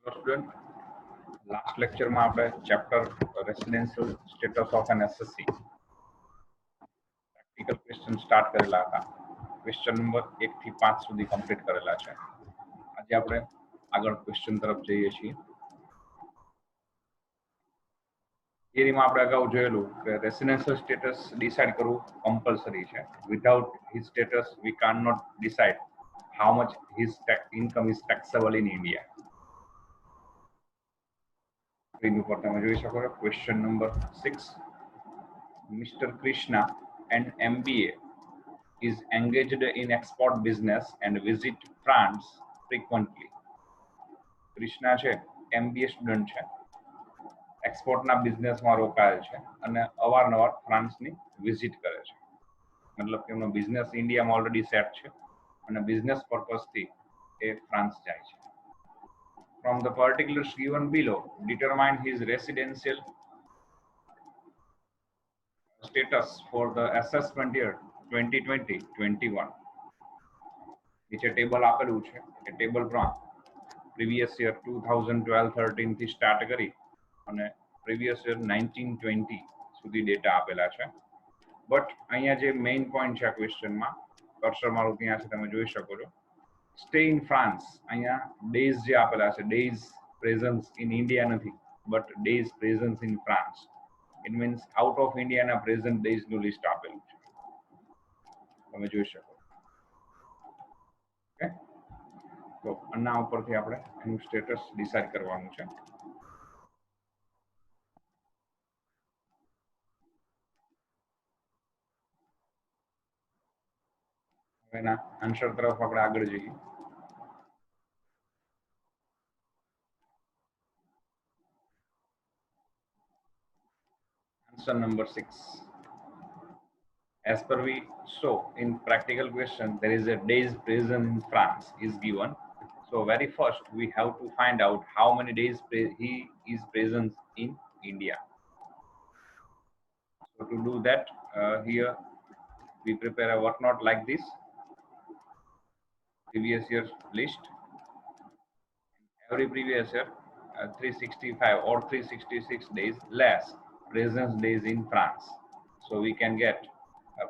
Student last lecture में આપણે chapter residential status of an SSC practical question start કરેલા હતા. ક્વેશ્ચન નંબર 1 થી 5 સુધી કમ્પ્લીટ કરેલા છે. આજે આપણે આગળ ક્વેશ્ચન તરફ જઈએ છીએ. થિયરીમાં આપણે અગાઉ જોયેલું કે રેસિડેન્શિયલ સ્ટેટસ ડિસાઇડ કરવું કમ્પલસરી છે. Without his status we can not decide how much his income is taxable in India. Screen ઉપર તમે જોઈ શકો છો question number 6. Mr. Krishna, an MBA, is engaged in export business and visit France frequently. Krishna છે MBA student છે, એક્સપોર્ટના બિઝનેસમાં રોકાયેલ છે અને અવારનવાર ફ્રાન્સની વિઝિટ કરે છે. મતલબ કે એમનો બિઝનેસ ઇન્ડિયામાં ઓલરેડી સેટ છે અને બિઝનેસ પર્પઝથી એ ફ્રાન્સ જાય છે. From the particulars given below, determine his residential status for the assessment year 2020-21. નીચે ટેબલ આપેલું છે એ ટેબલ પ્રમાણે પ્રીવિયસ યર 2012-13 થી સ્ટાર્ટ કરી અને પ્રીવિયસ યર 19-20 સુધી ડેટા આપેલા છે. બટ અહીંયા જે મેઇન પોઈન્ટ છે આ ક્વેશ્ચનમાં, કર્સર મારું ત્યાં છે તમે જોઈ શકો છો, સ્ટે ઇન ફ્રાન્સ. અહીંયા ડેઝ જે આપેલા છે, ડેઝ પ્રેઝન્સ ઇન ઇન્ડિયા નથી but days presence in France. It means out of ઇન્ડિયાના પ્રેઝન્ટ ડેઝનું લિસ્ટ આપેલું છે, તમે જોઈ શકો. ઓકે, તો આના ઉપરથી આપણે એનું સ્ટેટસ ડિસાઇડ કરવાનું છે. એના આન્સર તરફ આપણે આગળ જઈએ. Answer number 6. As per we saw in practical question, there is a days present in France is given. So very first we have to find out how many days he is present in India. So to do that, here we prepare a work note like this. Previous year list. Every previous year 365 or 366 days less presence days in France. So we can get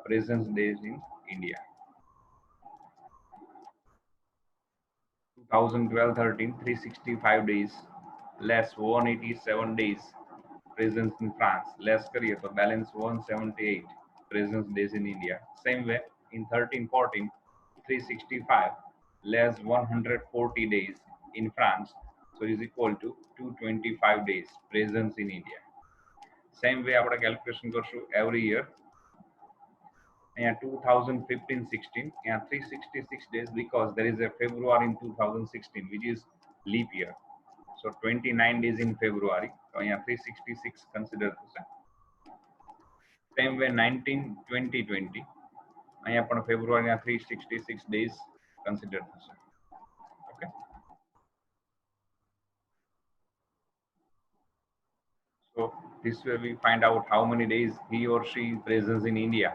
presence days in India. 2012-13 365 days less 187 days presence in France. Less career, so balance 178 presence days in India. Same way in 13-14 365 less 140 days in France, so is equal to 225 days presence in India. Same way આપણે calculation કરશું every year. અહીંયા 2015-16 અહીંયા 366 days because there is a February in 2016 which is leap year, so 29 days in February, so અહીંયા 366 consider થશે. Same way 19-20-20 અહીંયા પણ ફેબ્રુઆરીના 366 days consider થશે. Okay, so this way we find out how many days he or she presents in India.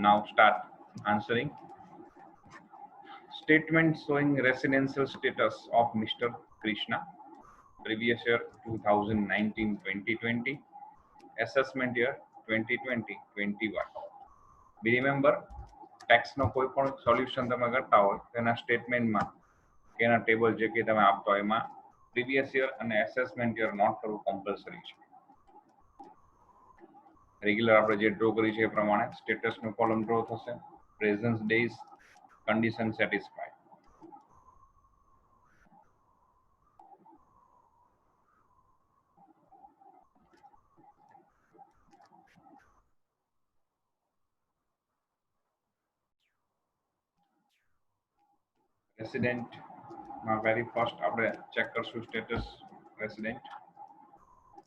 Now start answering. Statement showing residential status of Mr. Krishna. Previous year 2019-2020, assessment year 2020-21. Be remember, tax નો કોઈ પણ solution તમે કરતા હોય તેના સ્ટેટમેન્ટમાં કે એના table જે કે તમે આપતા હોય એમાં પ્રીવિયસ યર અને એસેસમેન્ટ યર નોટ કરવું કમ્પલસરી છે. રેગ્યુલર આપણે જે ડ્રો કરી છે એ પ્રમાણે સ્ટેટસનો કોલમ ડ્રો થશે. Presence days, condition satisfied. રેસિડેન્ટમાં વેરી ફર્સ્ટ આપણે ચેક કરશું status resident.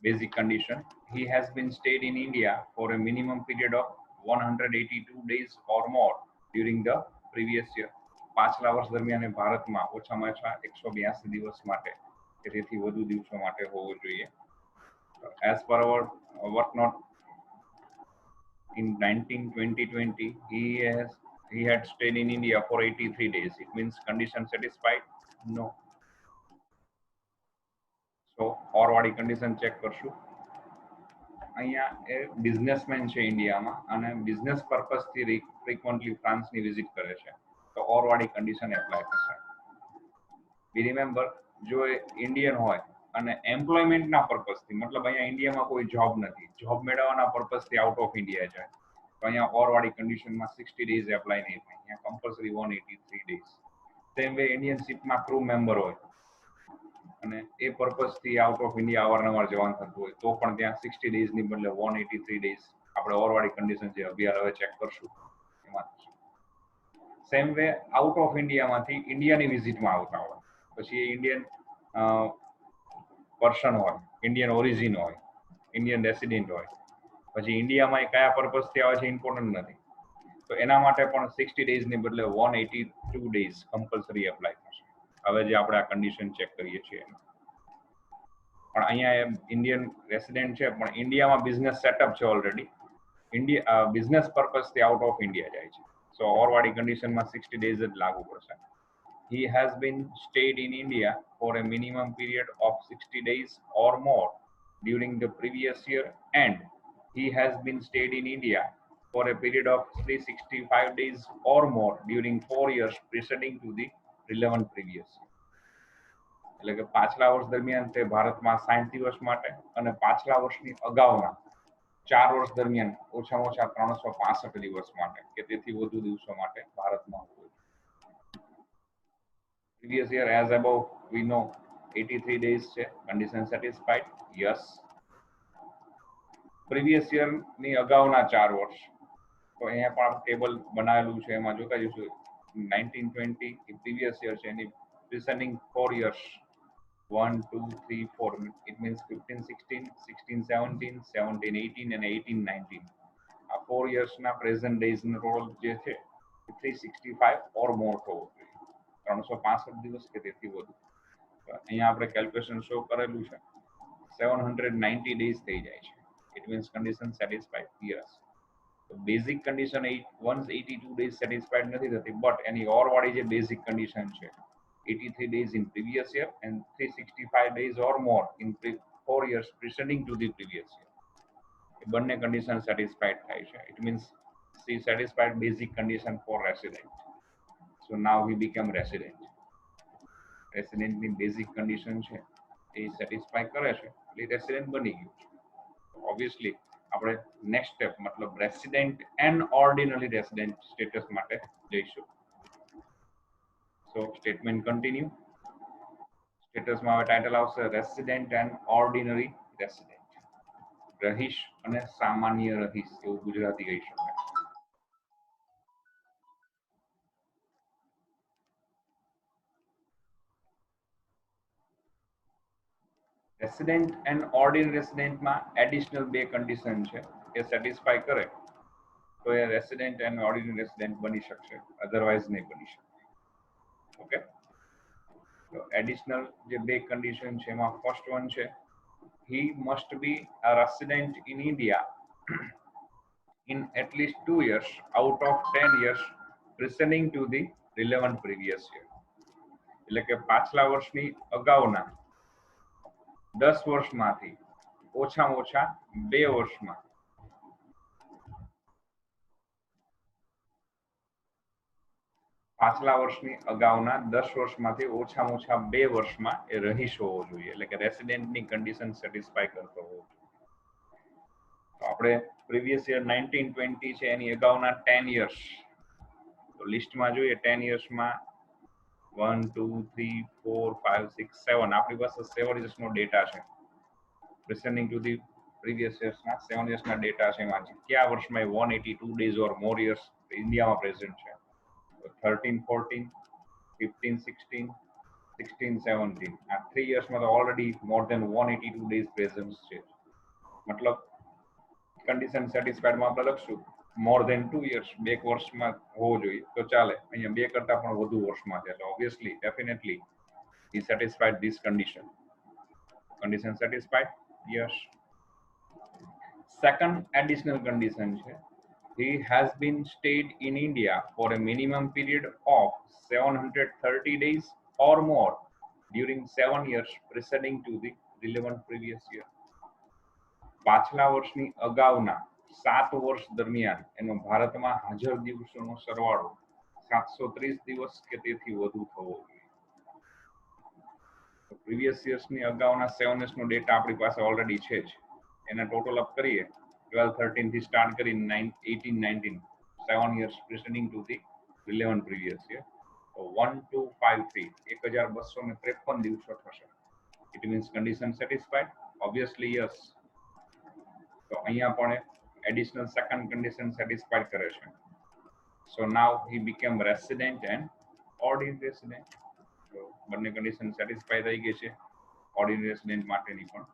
Basic condition: he has been stayed in India for a minimum period of 182 days or more during the previous year. પાછલા વર્ષ દરમિયાન ભારતમાં ઓછામાં ઓછા 182 દિવસ માટે કે તેથી વધુ દિવસો માટે હોવો જોઈએ. As per our work note in 19-20-20 he had stayed in India for 83 days. It means condition satisfied. નો. સો ઓર વાળી કન્ડિશન ચેક કરશું. અહીંયા એ બિઝનેસમેન છે ઇન્ડિયામાં અને બિઝનેસ પર્પઝથી ફ્રીક્વન્ટલી ફ્રાન્સની વિઝિટ કરે છે, તો ઓર વાળી કન્ડિશન એપ્લાય થશે. બી રિમેમ્બર, જો એ ઇન્ડિયન હોય અને એમ્પ્લોયમેન્ટના પર્પઝથી, મતલબ અહીંયા ઇન્ડિયામાં કોઈ જોબ નથી, જોબ મેળવવાના પર્પઝથી આઉટ ઓફ ઇન્ડિયા જાય, તો અહીંયા ઓર વાળી કન્ડિશનમાં 60 ડેઝ એપ્લાય નહીં થાય, અહીંયા compulsory 183 days. Same way Indian શિપમાં ક્રૂ મેમ્બર હોય અને એ પર્પઝથી આઉટ ઓફ ઇન્ડિયા અવારનવાર જવાનું થતું હોય તો પણ ત્યાં 60 ડેઝની બદલે 183 ડેઝ આપણે ઓરવાળી કન્ડિશન છે અભ્યાર હવે ચેક કરશું એમાં. સેમ વે આઉટ ઓફ ઇન્ડિયામાંથી ઇન્ડિયાની વિઝિટમાં આવતા હોય, પછી એ ઇન્ડિયન પર્સન હોય, ઇન્ડિયન ઓરિજિન હોય, ઇન્ડિયન રેસિડેન્ટ હોય, પછી ઇન્ડિયામાં એ કયા પર્પઝથી આવે છે ઇમ્પોર્ટન્ટ નથી, તો એના માટે પણ 60 ડેઝની બદલે 182 ડેઝ કમ્પલસરી એપ્લાય થશે. હવે જે આપણે આ કન્ડિશન ચેક કરીએ છીએ, પણ અહીંયા ઇન્ડિયન રેસિડેન્ટ છે પણ ઇન્ડિયામાં બિઝનેસ સેટઅપ છે ઓલરેડી, ઇન્ડિયા બિઝનેસ પર્પઝથી આઉટ ઓફ ઇન્ડિયા જાય છે, સો ઓરવાળી કન્ડિશનમાં 60 ડેઝ જ લાગુ પડશે. He has been stayed in India for a minimum period of 60 days or more during the previous year, and he has been stayed in India for a period of 365 days or more during 4 years preceding to the relevant previous year. એટલે કે પાછલા વર્ષ દરમિયાન તે ભારતમાં 60 દિવસ માટે અને પાછલા વર્ષની અગાઉના 4 વર્ષ દરમિયાન ઓછામાં ઓછા 365 દિવસ માટે કે તેથી વધુ દિવસો માટે ભારતમાં હોય. Previous year as above we know 83 days છે, condition satisfied, yes. previous year ની અગાઉના 4 વર્ષ, તો અહીંયા પણ ટેબલ બનાવેલું છે એમાં જોતા જઈશું. 1920 એ previous year છે, એની preceding 4 years 1 2 3 4, it means 15 16 16 17 17 18 અને 18 19, આ 4 years ના present days નો રોલ જે છે 365 or more થવો જોઈએ, 365 દિવસ કે તેથી વધુ. અહીંયા આપણે કેલ્ક્યુલેશન શો કરેલું છે, 790 ડેઝ થઈ જાય છે. It means condition satisfied, yes. તો બેઝિક કન્ડિશન 182 ડેઝ સેટિસ્ફાઈડ નથી થતી, બટ એની ઓર વાળી જે બેઝિક કન્ડિશન છે 83 days in previous year and 365 days or more in 4 years preceding to the previous year, એ બંને કન્ડિશન સેટિસ્ફાઈડ થાય છે. It means she satisfied basic condition for resident, so now he became resident. Resident ની basic condition છે એ satisfy કરે છે એટલે resident બની ગયું છે. ઓબ્વિયસલી આપણે નેક્સ્ટ સ્ટેપ મતલબ resident and ordinary resident status માટે જઈશું. સો સ્ટેટમેન્ટ કન્ટિન્યુ. સ્ટેટસમાં હવે ટાઇટલ આવશે રેસિડેન્ટ એન્ડ ઓર્ડિનરી રેસિડેન્ટ, રહીશ અને સામાન્ય રહીશ એવું ગુજરાતી કહી શકાય. રેસિડેન્ટ એન્ડ ઓર્ડિનરી રેસિડેન્ટમાં એડિશનલ બે કન્ડિશન છે, એ સેટિસ્ફાય કરે તો એ રેસિડેન્ટ એન્ડ ઓર્ડિનરી રેસિડેન્ટ બની શકશે, અધરવાઇઝ નહીં બની શકે. ઓકે, તો એડિશનલ જે બે કન્ડિશન છે એમાં ફર્સ્ટ વન છે, he must be a resident in India in at least 2 years out of 10 years preceding to the relevant previous year. એટલે કે પાછલા વર્ષની અગાઉના 10 વર્ષમાંથી ઓછામાં ઓછા 2 વર્ષમાં પાછલા વર્ષની અગાઉના 10 વર્ષમાંથી ઓછામાં ઓછા 2 વર્ષમાં એ રહીશ હોવો જોઈએ, એટલે કે રેસિડેન્ટની કન્ડિશન સેટિસ્ફાય કરતો હોવો જોઈએ. તો આપણે પ્રીવિયસ યર 1920 છે એની અગાઉના 10 યર્સ તો લિસ્ટમાં જોઈએ. 10 યર્સમાં 1 2 3 4 5 6 7 આપણી પાસે 7 યર્સનો ડેટા છે. પ્રેસેન્ડિંગ ટુ ધી પ્રીવિયસ યર્સના 7 યર્સના ડેટા છે એમાં કયા વર્ષમાં 182 ડેઝ ઓર મોર યર્સ ઇન્ડિયામાં પ્રેઝન્ટ છે. 13 14 15 16 16 17 આ 3 યર્સમાં તો ઓલરેડી મોર દેન 182 ડેઝ પ્રેઝન્ટ છે. મતલબ કન્ડિશન સેટિસ્ફાઈડમાં આપણે લખશું મોર દેન 2 યર્સ, 2 વર્ષમાં હોવો જોઈએ તો ચાલે. અહીંયા 2 કરતા પણ વધુ વર્ષમાં છે તો obviously definitely he satisfied this condition. Condition satisfied, yes. Second additional condition છે, he has been stayed in India for a minimum period of 730 days or more during 7 years preceding to the relevant previous year. પાછલા વર્ષની અગાઉના 7 વર્ષ દરમિયાન એનો ભારતમાં હાજર દિવસોનો સરવાળો 730 દિવસ કે તેથી વધુ થવો જોઈએ. પ્રીવિયસ યર્સની અગાઉના 7 યર્સનો ડેટા આપણી પાસે ઓલરેડી છે જ. એના ટોટલ અપ કરીએ 12-13 થી સ્ટાર્ટ કરીને 18-19 7 years preceding to the relevant previous year. So 1253 1253 દિવસો થશે. It means condition satisfied. Obviously yes. તો અહીંયા પણ additional second condition satisfied કરે છે. So now he became resident and ordinary resident. તો બંને condition satisfy થઈ ગઈ છે ordinary resident માટેની પણ.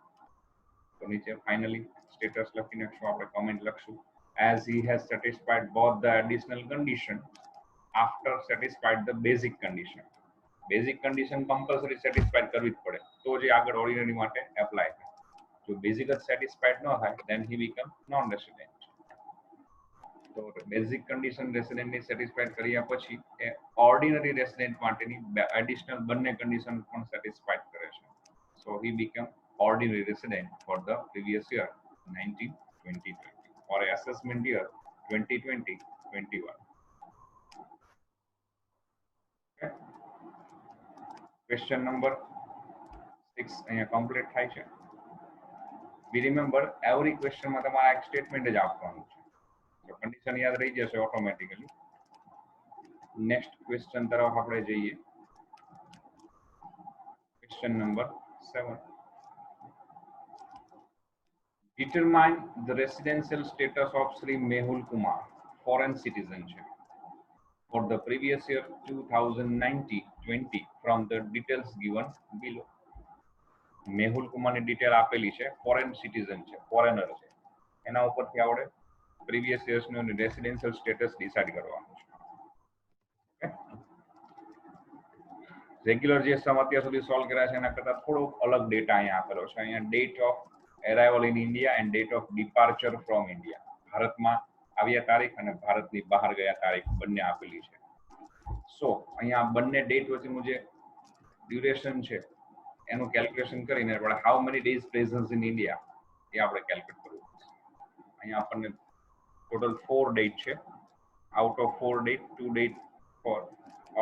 તો નીચે finally status લખી નાખશું, આપણે comment લખશું as he has satisfied both the additional condition after satisfied the basic condition. Basic condition compulsory satisfied કરવી જ પડે તો જે આગળ ordinary માટે apply થાય. જો basic જ satisfied ન થાય then he become non resident. તો basic condition resident ની satisfied કર્યા પછી એ ordinary resident માટેની additional બંને condition પણ satisfied કરે છે. So he became ordinary resident for the previous year 1920 or assessment year 2020-21. Okay. Question number 6 અહીંયા complete થાય છે. We remember every question માં તમારે એક statement જ આપવાનું છે. તો condition યાદ રહી જશે automatically. Next question તરફ આપણે જઈએ. Question number 7. Determine the residential status of Sri Mehul Kumar, foreign citizenship, for the previous year 2019-20 from the details given below. Mehul કુમારની ડિટેલ આપેલી છે, ફોરેન સિટીઝન છે, ફોરેનર છે. એના ઉપરથી આપણે પ્રીવિયસ યર્સનું રેસિડેન્શિયલ સ્ટેટસ ડિસાઇડ કરવાનું છે. રેગ્યુલર જે સમ અત્યાર સુધી સોલ્વ કર્યા છે એના કરતા થોડો અલગ ડેટા અહીંયા આપેલો છે. અહીંયા date of arrival in India and date of departure from India, ભારતમાં આવ્યા તારીખ અને ભારતની બહાર ગયા તારીખ બંને આપેલી છે. સો અહીંયા બંને ડેટ વચ્ચેનું જે ડ્યુરેશન છે એનું કેલ્ક્યુલેશન કરીને આપણે how many days presence in India એ આપણે કેલ્ક્યુલેટ કરવું પડશે. અહીંયા આપણને ટોટલ 4 ડેટ છે. Out of 4 date 2 date for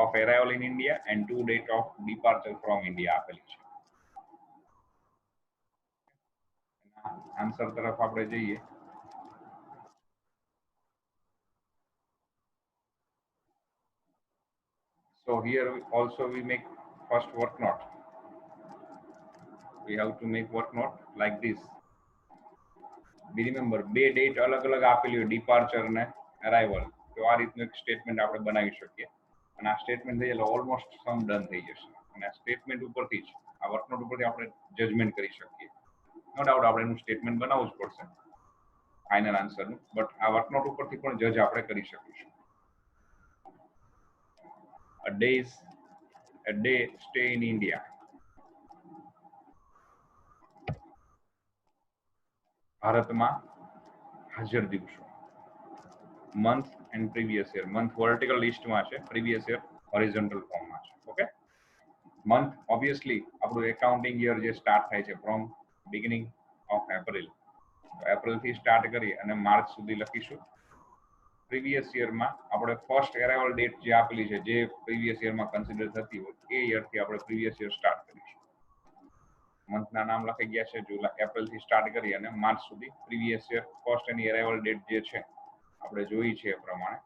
of arrival in India and 2 date of departure from India આપેલી છે. આન્સર તરફ આપણે જઈએ. So here also we make first work note. We have to make work note like this. We remember બે date અલગ અલગ આપેલી હોય, ડિપાર્ચર ને અરાઇવલ. તો આ રીતનું એક સ્ટેટમેન્ટ આપણે બનાવી શકીએ અને આ સ્ટેટમેન્ટ થઈ એટલે ઓલમોસ્ટ સમ ડન થઈ જશે. અને આ સ્ટેટમેન્ટ ઉપરથી જ આ વર્કનોટ ઉપરથી આપણે જજમેન્ટ કરી શકીએ. નો ડાઉટ આપણે એનું સ્ટેટમેન્ટ બનાવવું જ પડશે ફાઇનલ આન્સરનું, બટ આ વર્કનોટ ઉપરથી પણ જજ આપણે કરી શકીશું. A day stay in India. ભારતમાં હાજર દિવસો. Month and previous year. Month vertical લિસ્ટમાં છે, પ્રીવિયસ યર હોરિઝોન્ટલ ફોર્મમાં છે. ઓકે. મંથ ઓબ્વિયસલી આપણું એકાઉન્ટિંગ યર જે સ્ટાર્ટ થાય છે ફ્રોમ બિગિનિંગ ઓફ એપ્રિલ. એપ્રિલથી સ્ટાર્ટ કરી અને માર્ચ સુધી લખીશું. પ્રીવિયસ યરમાં આપણે ફર્સ્ટ એરાઇવલ ડેટ જે આપેલી છે, જે પ્રીવિયસ યરમાં કન્સિડર થતી હોય એ યરથી આપણે પ્રીવિયસ યર સ્ટાર્ટ કરીશું. મંથના નામ લખી ગયા છે. જુલાઈ એપ્રિલથી સ્ટાર્ટ કરી અને માર્ચ સુધી પ્રીવિયસ યર ફર્સ્ટ એની એરાઇવલ ડેટ જે છે આપણે જોઈ છે એ પ્રમાણે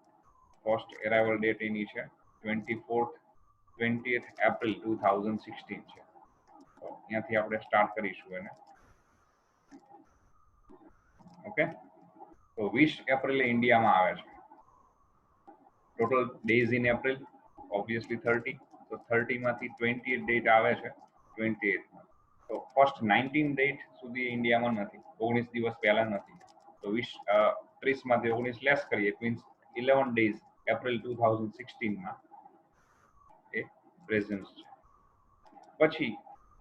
ફર્સ્ટ એરાઇવલ ડેટ એની છે 20th એપ્રિલ 2016 છે. તો અહીંયાથી આપણે સ્ટાર્ટ કરીશું એને. ઓકે. તો 20 એપ્રિલે ઇન્ડિયામાં આવે છે. Total days in April obviously 30. તો 30 માંથી 28 ડેટ આવે છે 28. તો ફર્સ્ટ 19 ડેટ સુધી ઇન્ડિયામાં નથી, 19 દિવસ પહેલા નથી. તો 30 માંથી 19 લેસ કરીએ, ઇટ મીન્સ 11 ડેઝ એપ્રિલ 2016 માં એ પ્રેઝન્સ છે. પછી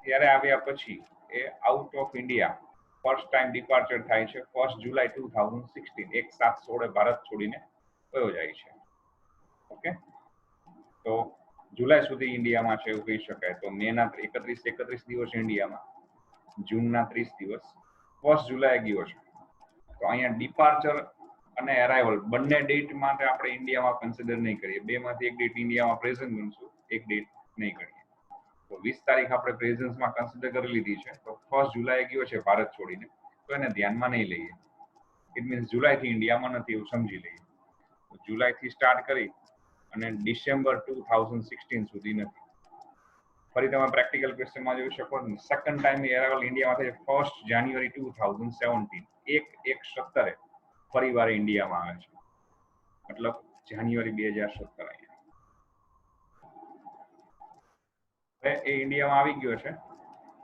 ત્યારે આવ્યા પછી એ out of India first time departure થાય છે 1 જુલાઈ 2016. 1/7/16 ભારત છોડીને વયો જાય છે. ઓકે. તો જુલાઈ સુધી ઇન્ડિયામાં છે એવું કહી શકાય. તો મેના 31 દિવસ ઇન્ડિયામાં, જૂનના 30 દિવસ, 1 જુલાઈ ગયો છે. તો અહીંયા ડિપાર્ચર અને અરાઇવલ બંને ડેટ માટે આપણે ઇન્ડિયામાં કન્સિડર નહીં કરીએ. બેમાંથી એક ડેટ ઇન્ડિયામાં પ્રેઝન્ટ ગણશું, એક ડેટ નહીં ગણીએ. તો 20 તારીખ આપણે પ્રેઝન્સમાં કન્સિડર કરી લીધી છે. તો 1 જુલાઈ ગયો છે ભારત છોડીને, તો એને ધ્યાનમાં નહીં લઈએ. ઇટ મીન્સ જુલાઈથી ઇન્ડિયામાં નથી એવું સમજી લઈએ. તો જુલાઈથી સ્ટાર્ટ કરી અને ડિસેમ્બર 2016 સુધી નથી. ફરી તમે પ્રેક્ટિકલ ક્વેશ્ચનમાં જોઈ શકો. સેકન્ડ ટાઈમ એરાઇવલ ઇન્ડિયામાં થાય 1 જાન્યુઆરી 2017, 1/1/17 ફરી વાર ઇન્ડિયામાં આવે છે, મતલબ જાન્યુઆરી 2017. હવે એ ઇન્ડિયામાં આવી ગયો છે.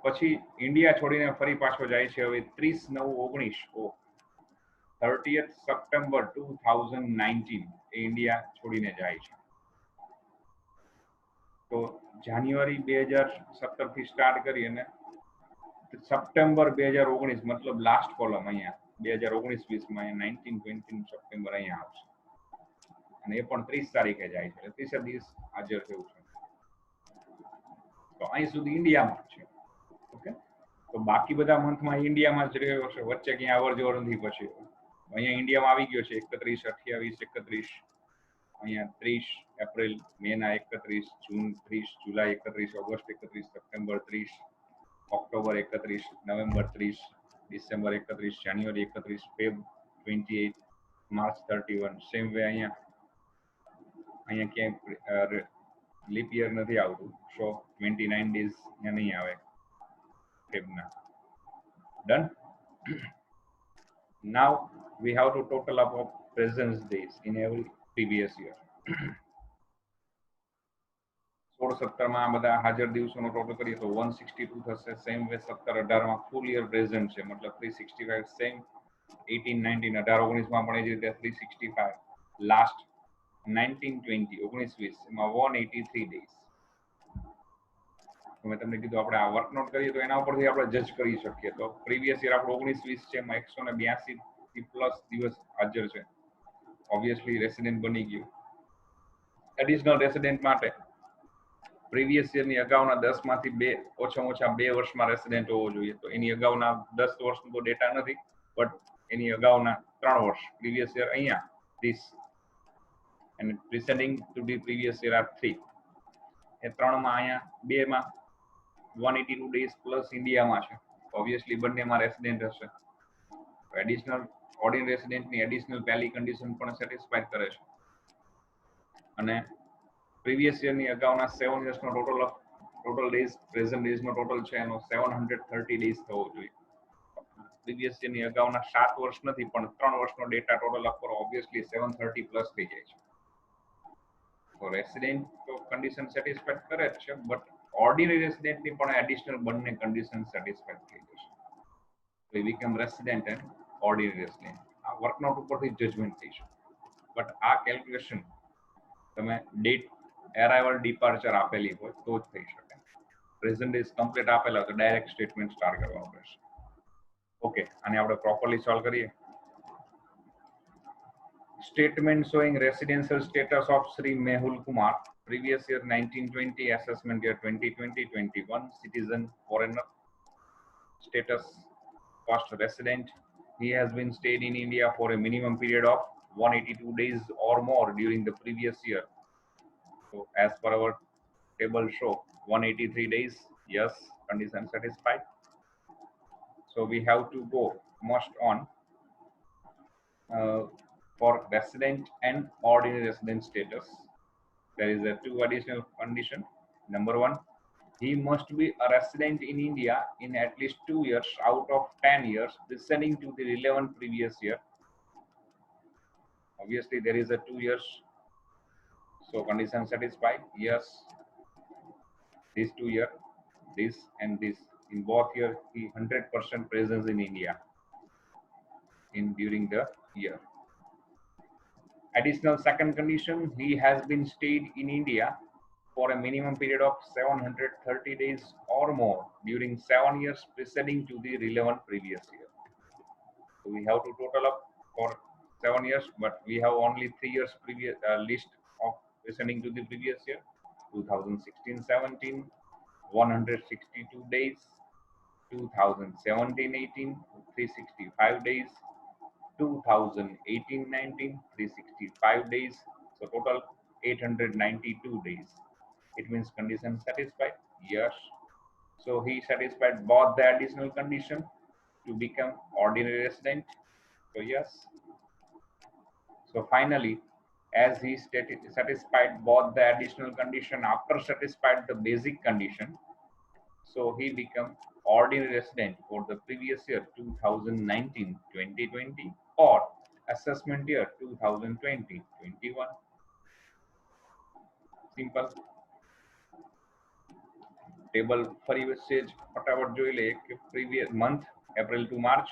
પછી ઇન્ડિયા છોડીને ફરી પાછો જાય છે હવે 30/9/19, 30th સપ્ટેમ્બર 2019 એ ઇન્ડિયા છોડીને જાય છે. તો જાન્યુઆરી 2017 થી સ્ટાર્ટ કરી અને સપ્ટેમ્બર 2019, મતલબ લાસ્ટ કોલમ અહીંયા 2019-20 માં 19-20 સપ્ટેમ્બર અહીંયા આવશે, અને એ પણ 30 તારીખે જાય છે, 30 દિવસ હાજર થયું છે. તો અહીં સુધી ઇન્ડિયામાં છે. ઓકે, તો બાકી બધા મંથમાં ઇન્ડિયામાં જ રહ્યો છે, વચ્ચે ક્યાં અવર જવર નથી. પછી અહીંયા ઇન્ડિયામાં આવી ગયો છે 31, 28, 31, અહીંયા 30 એપ્રિલ, મેના 31, જૂન 30, જુલાઈ 31, August 31, September 30, October 31, November 30, December 31, જાન્યુઆરી 31, ફેબ 28, માર્ચ 31. સેમ વે અહીંયા ક્યાંય લીપ યર નથી આવતું, સો 29 ડેઝ અહીંયા નહીં આવે ફેબના. Done. Now we have to total up of presence days in every previous year. 16-17 માં બધા હાજર દિવસોનો ટોટલ કરીએ તો 162 થશે. સેમ વે 17-18 માં ફૂલ યર પ્રેઝન્ટ છે, મતલબ 365. સેમ 18-19, 18-19 માં પણ એ જ રીતે 365. લાસ્ટ 19-20, 19-20 એમાં 183 ડેઝ. મેં તમને કીધું આપણે આ વર્કનોટ કરીએ તો એના ઉપરથી આપણે જજ કરી શકીએ. તો પ્રીવિયસ યર આપણો 19-20 છે, એમાં 182 પ્લસ દિવસ હાજર છે. ઓબ્વિયસલી રેસિડેન્ટ બની ગયું. એડિશનલ રેસિડેન્ટ માટે પ્રીવિયસ યરની અગાઉના 10 માંથી ઓછામાં ઓછા 2 વર્ષમાં રેસિડેન્ટ હોવો જોઈએ. તો એની અગાઉના 10 વર્ષનો તો ડેટા નથી, બટ એની અગાઉના 3 વર્ષ પ્રીવિયસ યર અહીંયા ધીસ, અને preceding to the previous year are 3. એ 3 માં અહીંયા 2 માં 182 ડેઝ પ્લસ ઇન્ડિયામાં છે. ઓબ્વિયસલી બંનેમાં રેસિડેન્ટ હશે. એડિશનલ ઓર્ડિનરી રેસિડેન્ટની એડિશનલ પહેલી કન્ડિશન પણ સેટિસ્ફાઈડ કરે છે. અને પ્રીવિયસ યરની અગાઉના 7 યર્સનો ટોટલ ડેઝ, પ્રેઝન્ટ ડેઝનો ટોટલ છે એનો 730 ડેઝ થવો જોઈએ. પ્રીવિયસ યરની અગાઉના 7 વર્ષ નથી, પણ 3 વર્ષનો ડેટા ટોટલ અપ કરો, ઓબ્વિયસલી 730 પ્લસ થઈ જાય છે. તો રેસિડેન્ટ તો કન્ડિશન સેટિસ્ફાઈડ કરે જ છે, બટ ઓર્ડિનરી રેસિડેન્ટની પણ એડિશનલ બંને કન્ડિશન સેટિસ્ફાઈડ થઈ જશે. તો become resident and ordinary resident. આ વર્કનોટ ઉપરથી જજમેન્ટ થઈ શકે. બટ આ કેલ્ક્યુલેશન તમે ડેટ એરાઇવલ ડિપાર્ચર આપેલી હોય તો જ થઈ શકે. પ્રેઝન્ટ ડેઝ કમ્પ્લીટ આપેલા હોય તો ડાયરેક્ટ સ્ટેટમેન્ટ સ્ટાર્ટ કરવાનું રહેશે. ઓકે, આને આપણે પ્રોપરલી સોલ્વ કરીએ. Statement showing residential status of Sri Mehul Kumar, previous year 1920, assessment year 2020-21, citizen, foreigner, status, first resident. He has been stayed in India for a minimum period of 182 days or more during the previous year. So as per our table show, 183 days, yes, condition satisfied. So we have to go most on for resident and ordinary resident status. There is a 2 additional condition. Number 1, he must be a resident in India in at least 2 years out of 10 years preceding to the relevant previous year. Obviously there is a 2 years, so condition satisfied. Yes, this 2 year, this and this, in both year he 100% presence in India in during the year. Additional second condition, he has been stayed in India for a minimum period of 730 days or more during 7 years preceding to the relevant previous year. So we have to total up for 7 years, but we have only 3 years previous list of preceding to the previous year. 2016-17, 162 days. 2017-18, 365 days. 2018-19, 365 days. So total 892 days. It means condition satisfied. Yes. So he satisfied both the additional condition to become ordinary resident. So yes. So finally, as he satisfied both the additional condition after satisfied the basic condition, so he became ordinary resident for the previous year 2019-2020 or assessment year 2020-21. Simple. Table ફરી વચ્ચે જ ફટાફટ જોઈ લઈએ કે previous month April to March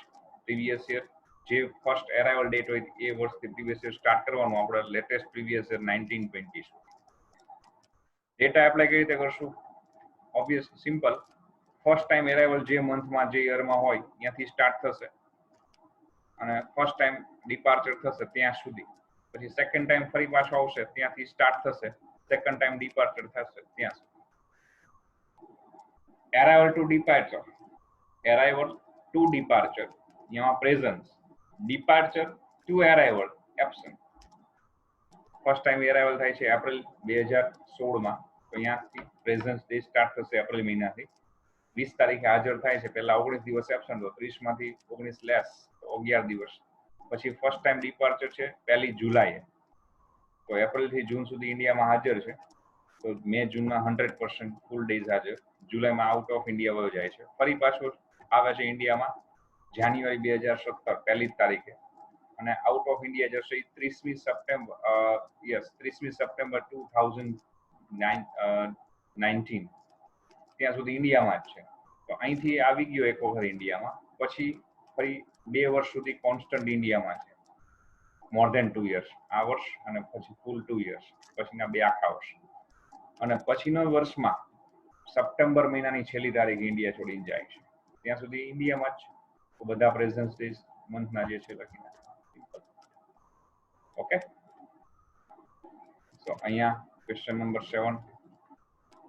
previous year જે first arrival date હોય એ વર્ષથી પ્રીવિયસ યર સ્ટાર્ટ કરવાનું આપણે latest previous year 1920 data apply કઈ રીતે કરશું obvious simple first time arrival જે મંથમાં જે યરમાં હોય ત્યાંથી સ્ટાર્ટ થશે અને ફર્સ્ટ ટાઈમ ડિપાર્ચર થશે ત્યાં સુધી પછી સેકન્ડ ટાઈમ ફરી પાછો આવશે ત્યાંથી સ્ટાર્ટ થશે સેકન્ડ ટાઈમ ડિપાર્ચર થશે ત્યાં સુધી arrival to departure, arrival to departure यहाँ presence, departure to arrival absent. First time arrival થાય છે એપ્રિલ 2016 માં તો અહીંયાથી પ્રેઝન્સ ડે સ્ટાર્ટ થશે એપ્રિલ મહિનાથી 20 તારીખે હાજર થાય છે પહેલા 19 દિવસ એબસન્ટ તો 30 માંથી 19 લેસ તો 11 દિવસ પછી ફર્સ્ટ ટાઈમ ડિપાર્ચર છે 1 જુલાઈએ તો એપ્રિલ થી જૂન સુધી ઇન્ડિયામાં હાજર છે તો મે જૂનના 100% ફૂલ ડેઝ હાજર જુલાઈમાં આઉટ ઓફ ઇન્ડિયા વયો જાય છે ફરી પાછો આવે છે ઇન્ડિયામાં જાન્યુઆરી 2017 પહેલી તારીખે અને આઉટ ઓફ ઇન્ડિયા જશે 30મી સપ્ટેમ્બર 2019 ત્યાં સુધી ઇન્ડિયામાં જ છે તો અહીંથી આવી ગયો એક વખત ઇન્ડિયામાં પછી ફરી 2 વર્ષ સુધી કોન્સ્ટન્ટ ઇન્ડિયામાં છે મોર ધેન 2 years આ વર્ષ અને પછી ફૂલ 2 years પછીના બે આખા વર્ષ અને પછીનો વર્ષમાં સપ્ટેમ્બર મહિનાની છેલ્લી તારીખે ઇન્ડિયા છોડીને જાય છે ત્યાં સુધી ઇન્ડિયામાં જ બધા પ્રેઝન્સ ડેઝ મંથના જે છે લખી નાખે ઓકે સો અહીંયા question number 7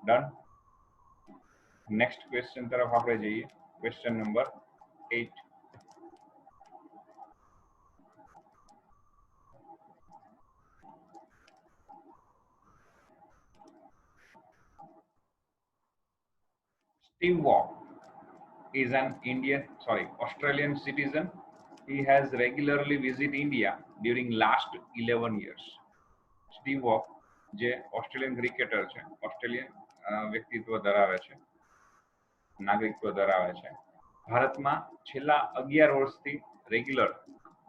done next question તરફ આપણે જઈએ question number 8 Steve Waugh is an Australian citizen. He has regularly visited India during last 11 years. Steve Waugh જે ઓસ્ટ્રેલિયન ક્રિકેટર છે ઓસ્ટ્રેલિયન વ્યક્તિત્વ ધરાવે છે નાગરિકત્વ ધરાવે છે ભારતમાં છેલ્લા 11 વર્ષથી રેગ્યુલર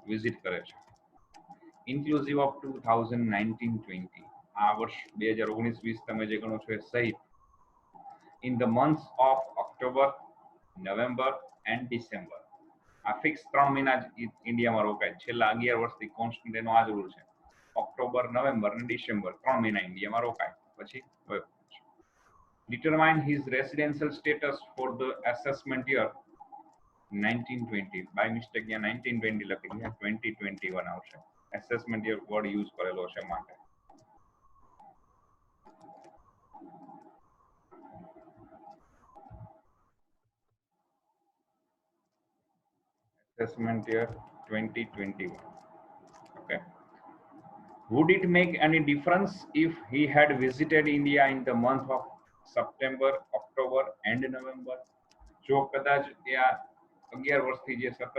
વિઝિટ કરે છે ઇન્ક્લુઝિવ ઓફ 2019-20 આ વર્ષ 2019-20 તમે જે ગણો છો એ સહિત in the months of October, November and December. આ ફિક્સ 3 મહિના ઇન્ડિયામાં રોકાય છેલ્લા 11 વર્ષથી કોન્સ્ટન્ટ એનો આ જ રૂલ છે ઓક્ટોબર નવેમ્બર અને ડિસેમ્બર 3 મહિના ઇન્ડિયામાં રોકાય પછી determine his residential status for the assessment year 1920 by mistake यहाँ 1920 લખી દીધું 2021 આવશે assessment year વર્ડ યુઝ કરેલો છે માટે assessment year 2021 okay would it make any difference if he had visited India in the month of September, October and November જો કદાચ એ 11 વર્ષથી જે સતત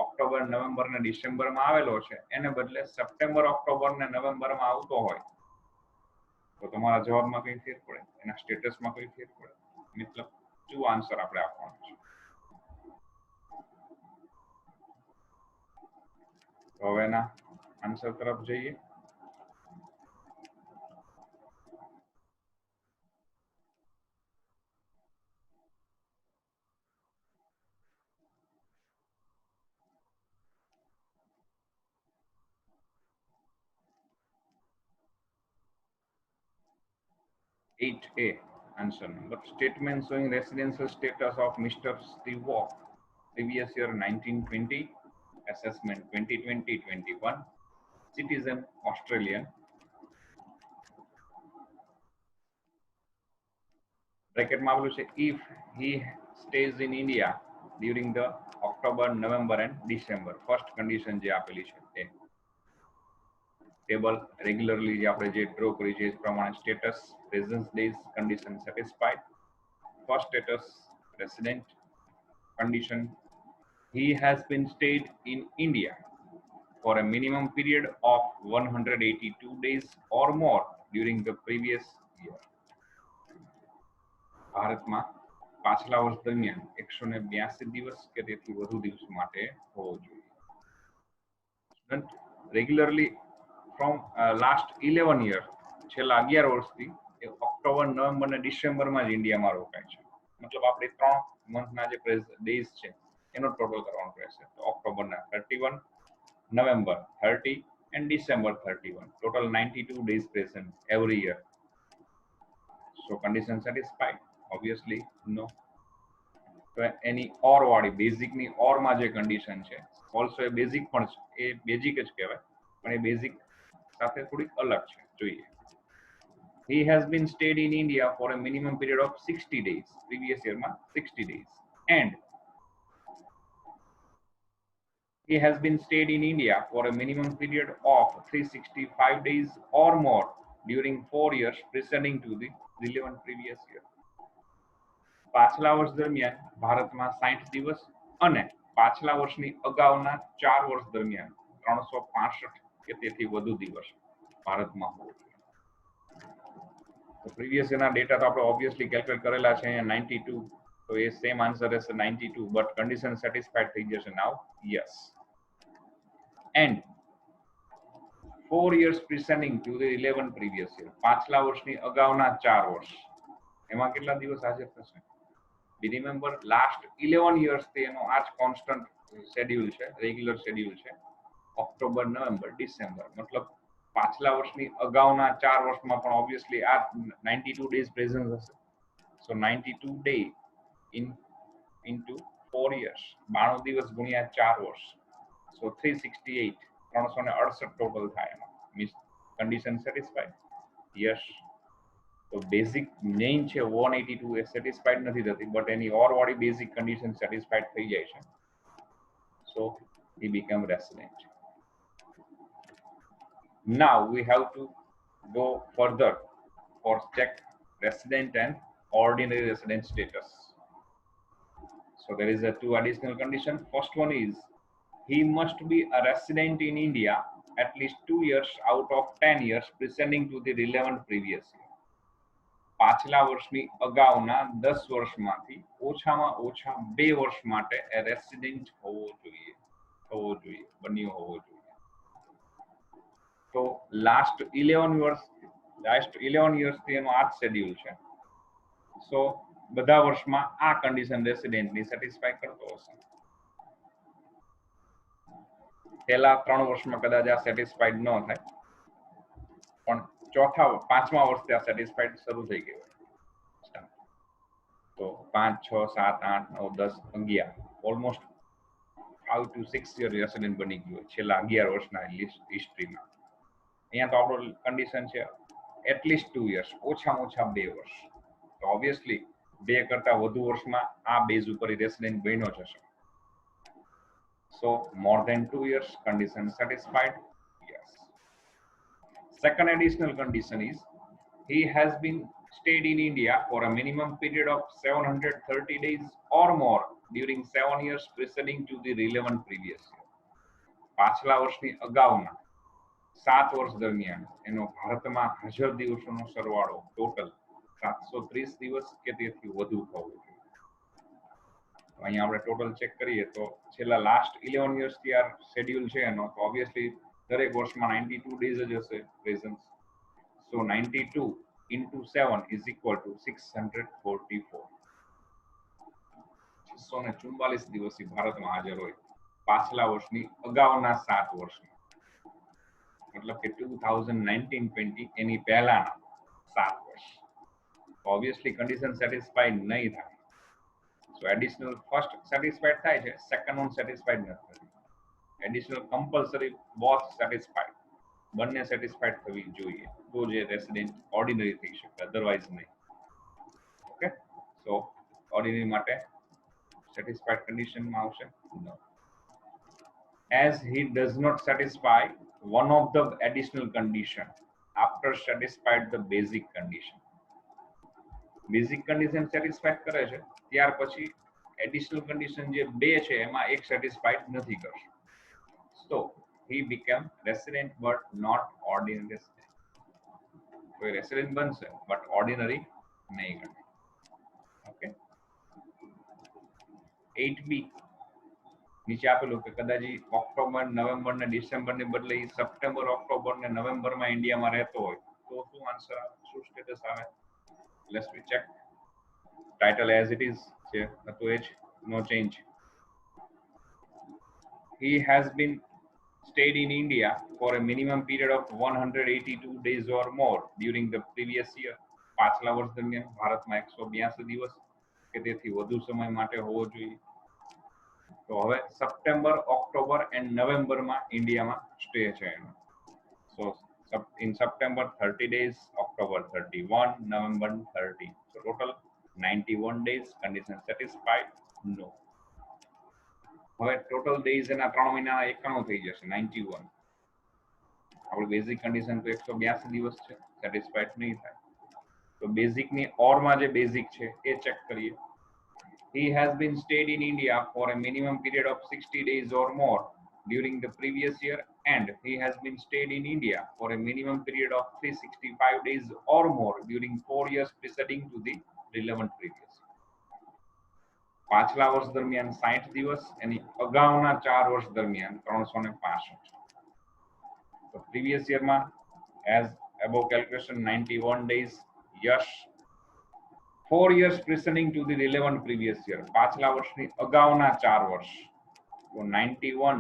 ઓક્ટોબર નવેમ્બર ને ડિસેમ્બર માં આવેલો છે એને બદલે સપ્ટેમ્બર ઓક્ટોબર ને નવેમ્બર માં આવતો હોય તો તમારા જવાબમાં કઈ ફેર પડે એના સ્ટેટસમાં કઈ ફેર પડે મતલબ શું આન્સર આપણે આપવાનો છે તો હવે એના આન્સર તરફ જઈએ (8A) answer number statement showing residential status of Mr. Steve Waugh previous year 1920 assessment 2020-21 citizen Australian બ્રેકેટમાં આવેલું છે if he stays in India during the October, November and December. First condition જે આપેલી છે તે ટેબલ રેગ્યુલરલી જે આપણે જે draw કરી છે એ પ્રમાણે status presence days condition satisfied. First status resident condition he has been stayed in India for a minimum period of 182 days or more during the previous year. ભારતમાં પાછલા વર્ષ દરમિયાન 182 દિવસ કે તેથી વધુ દિવસ માટે હોવો જોઈએ. Student regularly from last 11 year છેલ્લા 11 વર્ષથી ઓક્ટોબર, નવેમ્બર અને ડિસેમ્બરમાં જ ઇન્ડિયામાં રોકાય છે. મતલબ આપણે 3 મંથના જે ડેઝ છે એનો ટોટલ કરવાનો રહેશે. તો ઓક્ટોબરના 31, November 30 and December 31. Total 92 days present every year. So condition satisfied? Obviously no. તો એની ઓર વાળી બેઝિકની ઓરમાં જે કન્ડિશન છે ઓલસો એ બેઝિક પણ છે, એ બેઝિક જ કહેવાય પણ એ બેઝિક સાથે થોડીક અલગ છે. જોઈએ. He has been stayed in India for a minimum period of 60 days. Previous year માં 60 days. And he has been stayed in India for a minimum period of 365 days or more during 4 years preceding to the relevant previous year. પાછલા વર્ષ દરમિયાન ભારતમાં 60 દિવસ અને પાછલા વર્ષની અગાઉના 4 વર્ષ દરમિયાન 365 કે તેથી વધુ દિવસ ભારતમાં હોવો જોઈએ. તો પ્રીવિયસ યરના ડેટા તો આપણે ઓબ્વિયસલી કેલ્ક્યુલેટ કરેલા છે અહીંયા 92, તો એ સેમ આન્સર રહેશે 92, બટ કન્ડિશન સેટિસ્ફાઈડ થઈ જશે નાવ. Yes. And 4 years preceding to the 11 previous year. પાછલા વર્ષની અગાઉના 4 વર્ષ એમાં કેટલા દિવસ હાજર થશે? We remember last 11 years થી એનો આ જ કોન્સ્ટન્ટ શેડ્યુલ છે, રેગ્યુલર શેડ્યુલ છે. October, November, December. મતલબ પાછલા વર્ષની અગાઉના 4 વર્ષમાં પણ ઓબ્વિયસલી આ 92 ડેઝ પ્રેઝન્ટ હશે. સો 92 ડે into 4 years, 92 દિવસ ગુણ્યા 4 વર્ષ. સો 368, 368 ટોટલ થાય એમાં. Means condition satisfied? યસ. તો બેઝિક મેઇન છે 182 એ સેટિસ્ફાઈડ નથી થતી, બટ એની ઓર વાળી બેઝિક કન્ડિશન સેટિસ્ફાઈડ થઈ જાય છે. સો he become resident. Now we have to go further for check resident and ordinary resident status. So there is a 2 additional condition. First one is he must be a resident in India at least 2 years out of 10 years preceding to the relevant previous year. પાછલા વર્ષની અગાઉના 10 વર્ષમાંથી ઓછામાં ઓછા 2 વર્ષ માટે resident હોવો જોઈએ, બન્યો હોવો જોઈએ. તો લાસ્ટ 11 યર્સથી એનો આ જ શેડ્યુલ છે. સો બધા વર્ષમાં આ કન્ડિશન રેસિડેન્ટની સેટિસ્ફાઈ કરતો હશે. પહેલા 3 વર્ષમાં કદાચ આ સેટિસ્ફાઈડ ન થાય, પણ પાંચમા વર્ષથી આ સેટિસ્ફાઈડ શરૂ થઈ ગયું. તો 5, 6, 7, 8, 9, 10, 11 ઓલમોસ્ટ 5 to 6 યર રેસિડેન્ટ બની ગયો છેલ્લા 11 વર્ષના હિસ્ટ્રીમાં. અહીંયા તો આપણો કન્ડિશન છે એટલીસ્ટ 2 years, ઓછામાં ઓછા 2 વર્ષ. તો ઓબ્વિયસલી 2 કરતા વધુ વર્ષમાં આ બેઝ ઉપર રેસિડેન્ટ બન્યો જ હશે. સો more than 2 years, condition satisfied? Yes. Second additional condition is he has been stayed in India for a minimum period of 730 days or more during 7 years preceding to the relevant previous year. પાછલા વર્ષની અગાઉના 7 વર્ષ દરમિયાન એનો ભારતમાં હાજર દિવસોનો સરવાળો total 730 દિવસ કે તેથી વધુ હોવો જોઈએ. અહીંયા આપણે ટોટલ ચેક કરીએ તો છેલ્લા લાસ્ટ 11 યર્સથી આ શેડ્યુલ છે એનો, તો ઓબ્વિયસલી દરેક વર્ષમાં 92 ડેઝ જ હશે presence. So 92 into 7 is equal to 644. 644 દિવસથી ભારતમાં હાજર હોય પાછલા વર્ષની અગાઉના 7 વર્ષમાં. મતલબ કે 2019-20 એની પહેલાના 7 વર્ષ. ઓબ્વિયસલી કન્ડિશન સેટિસ્ફાઈડ નહીં થાય. સો એડિશનલ ફર્સ્ટ સેટિસ્ફાઈડ થાય છે, સેકન્ડ વન સેટિસ્ફાઈડ નથી. એડિશનલ કમ્પલસરી બોથ સેટિસ્ફાઈડ, બંને સેટિસ્ફાઈડ થવી જોઈએ તો જે રેસિડેન્ટ ઓર્ડિનરી થઈ શકે, અધરવાઇઝ નહીં. ઓકે. So ordinary માટે satisfied condition માં આવશે no. As he does not satisfy one of the additional condition after satisfied the basic condition. Basic condition satisfied કરે છે ત્યાર પછી additional condition જે બે છે એમાં એક satisfied નથી કરશે. So he became resident but not ordinary resident. કોઈ resident બનશે but ordinary નહીં ગણે. Okay. 8B નીચે આપેલું કે કદાચ ઓક્ટોબર નવેમ્બર ને ડિસેમ્બર ને બદલે સપ્ટેમ્બર ઓક્ટોબર ને નવેમ્બર માં ઇન્ડિયામાં રહેતો હોય તો શું આન્સર આવે, શું સ્ટેટસ આવે? Let's we check. Title as it is છે હતું એ જ, no change. He has been stayed in India for a minimum period of 182 days or more during the previous year. પાછલા વર્ષ દરમિયાન ભારતમાં 182 દિવસ કે તેથી વધુ સમય માટે હોવો જોઈએ. તો હવે સપ્ટેમ્બર, ઓક્ટોબર એન્ડ નવેમ્બરમાં ઇન્ડિયામાં સ્ટે છે એનો. સો in September 30 days, October 31, November 30. So total 91 days. Condition satisfied? No. હવે ટોટલ ડેઝ એના 3 મહિના 91 થઈ જશે 91. આપણું બેઝિક કન્ડિશન તો 182 દિવસ છે, સેટિસ્ફાઈડ નહીં થાય. તો બેઝિકની ઓરમાં જે બેઝિક છે એ ચેક કરીએ. He has been stayed in India for a minimum period of 60 days or more during the previous year, and he has been stayed in India for a minimum period of 365 days or more during 4 years preceding to the relevant previous. પાછલા વર્ષ દરમિયાન 60 દિવસ, એની અગાઉના 4 વર્ષ દરમિયાન 365. તો previous યરમાં as above calculation 91 days. Yes. 4 years preceding to the relevant previous year. પાછલા વર્ષની અગાઉના 4 વર્ષ. તો 91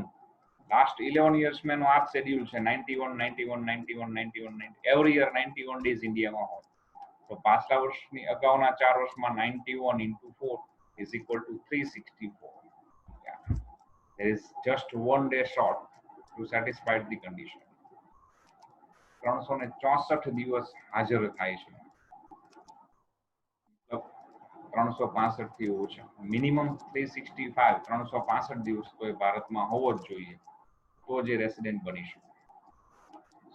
લાસ્ટ 11 years માં આ શેડ્યુલ છે 91 91 91 91 90 એવરી યર 91 ડેઝ ઇન્ડિયામાં હોય. તો પાછલા વર્ષની અગાઉના 4 વર્ષમાં 91 into 4 is equal to 364. Yeah. There is just 1 day short to satisfy the condition. 364 દિવસ હાજર થાય છે, 365 થી ઓછા. મિનિમમ 365 365 દિવસ તો ભારતમાં હોવો જ જોઈએ તો જે રેસિડેન્ટ બની શકે.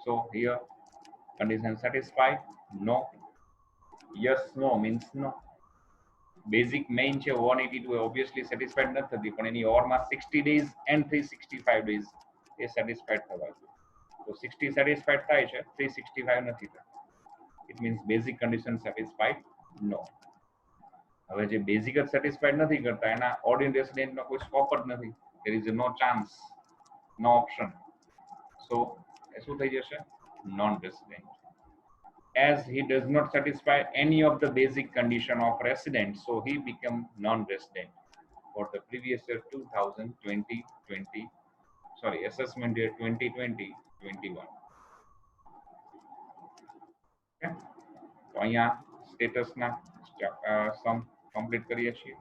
સો here condition satisfied? No. Yes, no means no. Basic main છે 182 ઓબ્વિયસલી સેટિસ્ફાઈડ નથી થતી, પણ એની ઓરમાં 60 days and 365 days A satisfied થવા જોઈએ. તો 60 સેટિસ્ફાઈડ થાય છે, 365 નથી થતા. It means basic condition satisfied? No. હવે જે બેઝિક જ સેટિસ્ફાઈડ નથી કરતા એના ઓર્ડિનરી રેસિડેન્ટનો કોઈ સ્કોપ જ નથી. There is no chance, no option. So એ શું થઈ જશે? Non resident. As he does not satisfy any of the basic condition of resident, so he became non-resident for the previous year 2020, sorry, assessment year 2020-21. Okay. તો અહીંયા સ્ટેટસના સમ complete કરીએ છીએ.